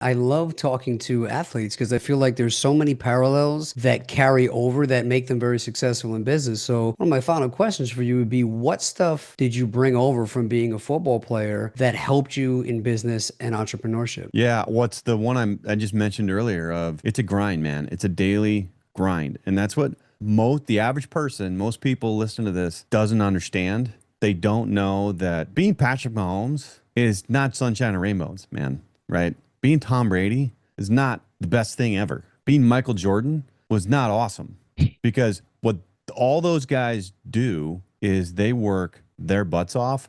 I love talking to athletes because I feel like there's so many parallels that carry over that make them very successful in business. So, one of my final questions for you would be what stuff did you bring over from being a football player that helped you in business and entrepreneurship? Yeah, what's the one I just mentioned earlier of it's a grind, man. It's a daily grind. And that's what the average person, most people listen to this doesn't understand. They don't know that being Patrick Mahomes is not sunshine and rainbows, man, right? Being Tom Brady is not the best thing ever. Being Michael Jordan was not awesome because what all those guys do is they work their butts off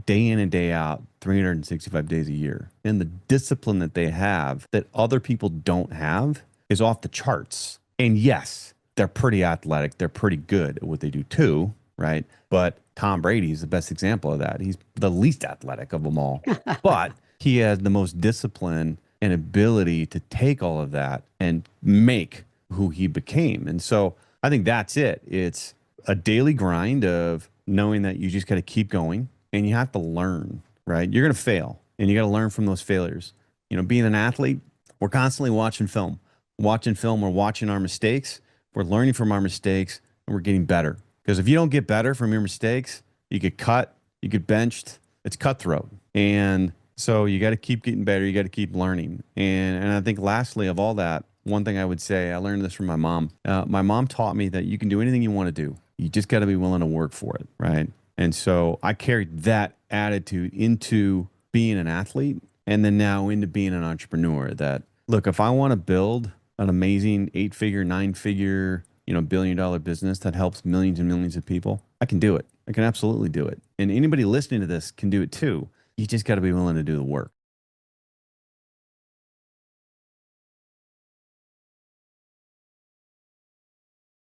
day in and day out, 365 days a year. And the discipline that they have that other people don't have is off the charts. And yes, they're pretty athletic. They're pretty good at what they do too, right? But Tom Brady is the best example of that. He's the least athletic of them all, but he has the most discipline and ability to take all of that and make who he became. And so I think that's it. It's a daily grind of knowing that you just got to keep going and you have to learn, right? You're going to fail and you got to learn from those failures. You know, being an athlete, we're constantly watching film, we're watching our mistakes, we're learning from our mistakes, and we're getting better. Because if you don't get better from your mistakes, you get cut, you get benched, it's cutthroat. And so you got to keep getting better, you got to keep learning. And I think lastly of all that, one thing I would say, I learned this from my mom. My mom taught me that you can do anything you want to do. You just got to be willing to work for it, right? And so I carried that attitude into being an athlete and then now into being an entrepreneur that, look, if I want to build an amazing 8-figure, 9-figure, billion-dollar business that helps millions and millions of people, I can do it. I can absolutely do it. And anybody listening to this can do it too. You just got to be willing to do the work.